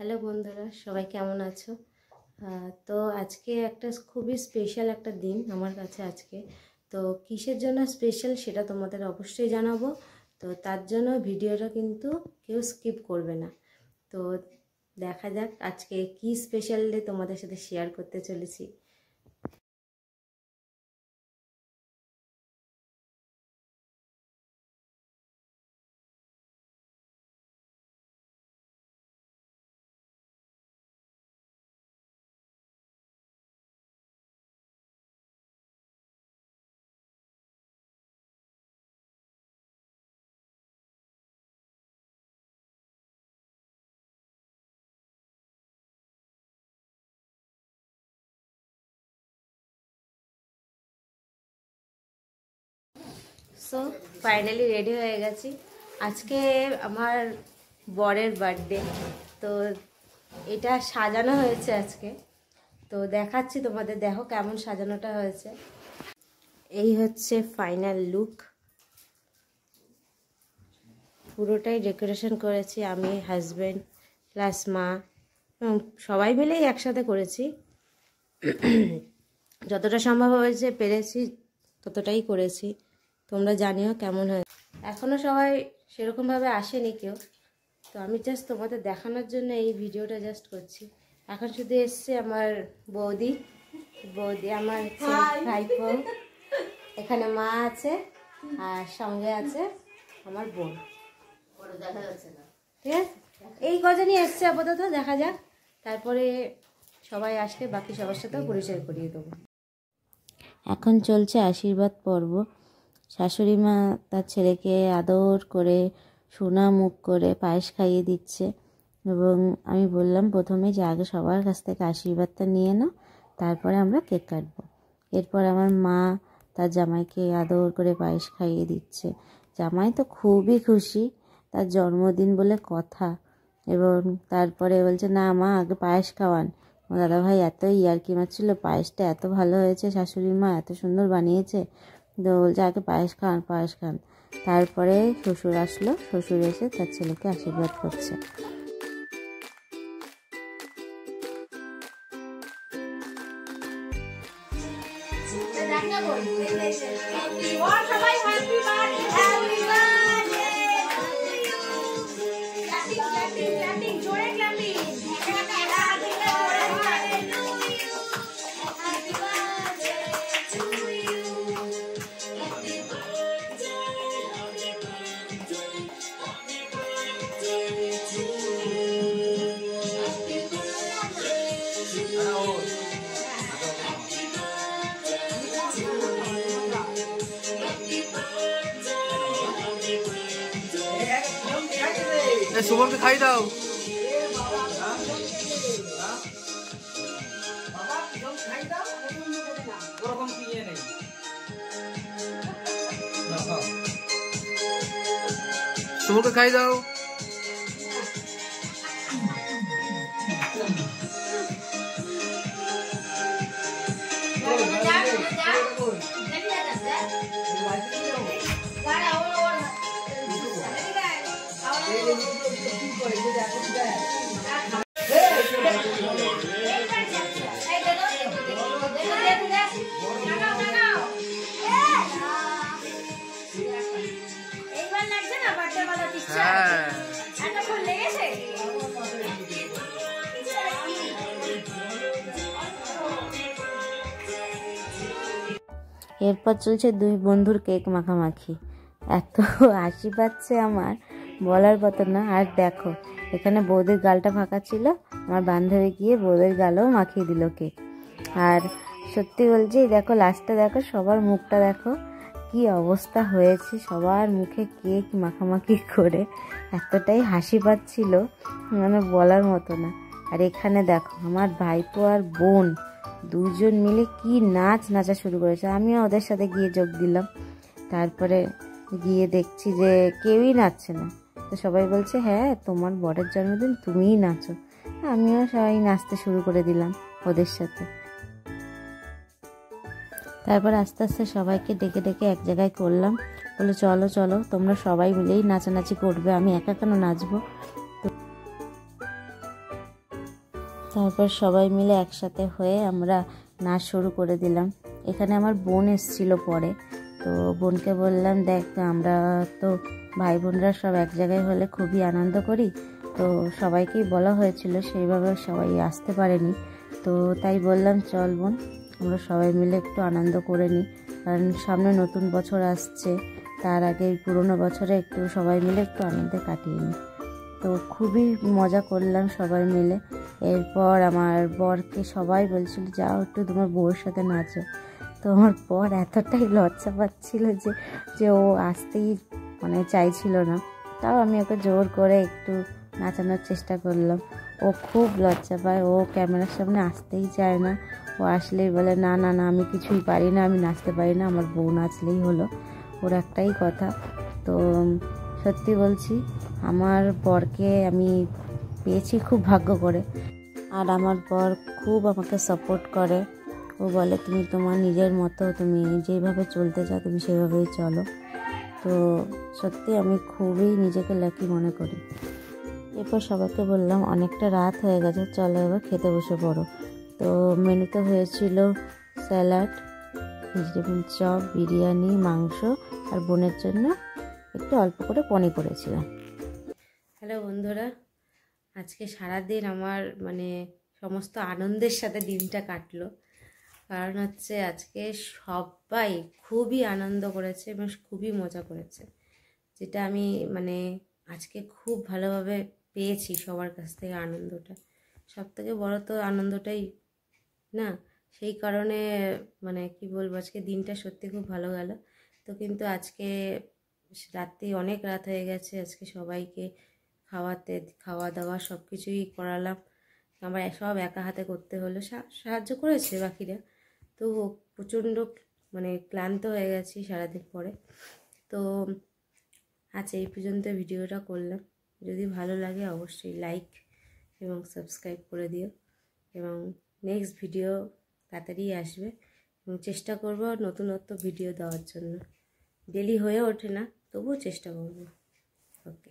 Hello বন্ধুরা, সবাই কেমন আছো? তো আজকে একটা খুবই স্পেশাল একটা দিন আমার কাছে আজকে। তো কিসের জন্য স্পেশাল সেটা তোমাদের অবশ্যই জানাবো। তো তার জন্য ভিডিওটা কিন্তু কেউ স্কিপ করবে না। তো দেখা যাক আজকে কি স্পেশাল ডে তোমাদের সাথে শেয়ার করতে চলেছি। সো ফাইনালি রেডি হয়ে গেছি। আজকে আমার বরের বার্থডে, তো এটা সাজানো হয়েছে আজকে। তো দেখাচ্ছি তোমাদের, দেখো কেমন সাজানোটা হয়েছে। এই হচ্ছে ফাইনাল লুক। পুরোটাই ডেকোরেশন করেছি আমি, হাজব্যান্ড প্লাস মা, সবাই মিলেই একসাথে করেছি। যতটা সম্ভব হয়েছে পেরেছি ততটাই করেছি। তোমরা জানিও কেমন হয়। এখনও সবাই সেরকমভাবে আসেনি কেউ, তো আমি জাস্ট তোমাদের দেখানোর জন্য এই ভিডিওটা জাস্ট করছি। এখন শুধু এসছে আমার বৌদি, আমার ভাইপো, এখানে মা আছে আর সঙ্গে আছে আমার বোন। দেখা যাচ্ছে না, ঠিক আছে? এই কজনই এসছে আপাতত, দেখা যাক, তারপরে সবাই আসলে বাকি সবার সাথেও পরিচয় করিয়ে দেবো। এখন চলছে আশীর্বাদ পর্ব। শাশুড়ি মা তার ছেলেকে আদর করে সোনা মুখ করে পায়েস খাইয়ে দিচ্ছে, এবং আমি বললাম প্রথমে যে আগে সবার কাছ থেকে আশীর্বাদটা নিয়ে নাও, তারপরে আমরা কেক কাটবো। এরপর আমার মা তার জামাইকে আদর করে পায়েস খাইয়ে দিচ্ছে। জামাই তো খুবই খুশি, তার জন্মদিন বলে কথা। এবং তারপরে বলছে, না মা আগে পায়েস খাওয়ান। দাদাভাই এত ইয়ার্কি মারছিল, পায়েসটা এত ভালো হয়েছে, শাশুড়ি মা এত সুন্দর বানিয়েছে। তো বলছে আগে পায়েস খান, পায়েস খান। তারপরে শ্বশুর আসলো, শ্বশুর এসে তার ছেলেকে আশীর্বাদ করছে। শুভমকে খাই দাও। শুভমকে খাই দাও। এরপর চলছে দুই বন্ধুর কেক মাখামাখি। এত হাসি পাচ্ছে আমার, বলার মতো না। আর দেখো, এখানে বৌদির গালটা ফাঁকা ছিল, আমার বান্ধবী গিয়ে বৌদির গালও মাখিয়ে দিল কেক। আর সত্যি বলছি, দেখো লাস্টে দেখো সবার মুখটা দেখো কি অবস্থা হয়েছে, সবার মুখে কেক মাখামাখি করে এতটাই হাসি পাচ্ছিল, মানে বলার মতো না। আর এখানে দেখো আমার ভাইপো আর বোন দুজন মিলে কি নাচা শুরু করেছে। আমিও ওদের সাথে গিয়ে যোগ দিলাম। তারপরে গিয়ে দেখছি যে কেউই নাচছে না। তো সবাই বলছে, হ্যাঁ তোমার বরের জন্মদিন, তুমিই নাচো। আমিও সবাই নাচতে শুরু করে দিলাম ওদের সাথে। তারপর আস্তে আস্তে সবাইকে ডেকে ডেকে এক জায়গায় করলাম, বলে চলো চলো তোমরা সবাই মিলেই নাচানাচি করবে, আমি একা কেন নাচবো। তারপর সবাই মিলে একসাথে হয়ে আমরা নাচ শুরু করে দিলাম। এখানে আমার বোন এসেছিল পরে, তো বোনকে বললাম, দেখ আমরা তো ভাই বোনরা সব এক জায়গায় হলে খুবই আনন্দ করি, তো সবাইকেই বলা হয়েছিল, সেইভাবে সবাই আসতে পারেনি, তো তাই বললাম চল বোন আমরা সবাই মিলে একটু আনন্দ করে নিই, কারণ সামনে নতুন বছর আসছে, তার আগে পুরনো বছরে একটু সবাই মিলে একটু আনন্দে কাটিয়ে নিই। তো খুবই মজা করলাম সবাই মিলে। এরপর আমার বরকে সবাই বলছিল যাও একটু তোমার বউয়ের সাথে নাচো, তো আমার বর এতটাই লজ্জা পাচ্ছিল যে ও আসতেই চাইছিল না, তাও আমি ওকে জোর করে একটু নাচানোর চেষ্টা করলাম। ও খুব লজ্জা পায়, ও ক্যামেরার সামনে আসতেই চায় না, ও আসলেই বলে না না না আমি কিছুই পারি না, আমি নাচতে পারি না, আমার বউ নাচলেই হলো, ওর একটাই কথা। তো সত্যি বলছি আমার বরকে আমি পেয়েছি খুব ভাগ্য করে, আর আমার বর খুব আমাকে সাপোর্ট করে। ও বলে তুমি তোমার নিজের মতো, তুমি যেইভাবে চলতে চাও তুমি সেভাবেই চলো। তো সত্যি আমি খুবই নিজেকে লাকি মনে করি। এরপর সবাইকে বললাম অনেকটা রাত হয়ে গেছে, চলো এবার খেতে বসে পড়ো। তো মেনুতে হয়েছিল স্যালাড, ভেজিটেবল চপ, বিরিয়ানি, মাংস, আর বোনের জন্য একটু অল্প করে পনির করেছিলাম। হ্যালো বন্ধুরা, আজকে সারাদিন আমার সমস্ত আনন্দের সাথে দিনটা কাটলো, কারণ হচ্ছে আজকে সবাই খুবই আনন্দ করেছে এবং খুবই মজা করেছে, যেটা আমি আজকে খুব ভালোভাবে পেয়েছি সবার কাছ থেকে আনন্দটা। সব থেকে বড় তো আনন্দটাই না, সেই কারণে কি বলবো, আজকে দিনটা সত্যি খুব ভালো গেল। তো কিন্তু আজকে রাত্রি অনেক রাত হয়ে গেছে, আজকে সবাইকে খাওয়া দাওয়া সব কিছুই করালাম, আমার সব একা হাতে করতে হলো, সাহায্য করেছে বাকিরা, তো প্রচণ্ড ক্লান্ত হয়ে গেছি সারাদিন পরে। তো আজ এই পর্যন্ত ভিডিওটা করলাম, যদি ভালো লাগে অবশ্যই লাইক এবং সাবস্ক্রাইব করে দিও, এবং নেক্সট ভিডিও তাড়াতাড়ি আসবে, এবং চেষ্টা করব নতুনত্ব ভিডিও দেওয়ার জন্য। ডেলি হয়ে ওঠে না, তবুও চেষ্টা করব। ওকে।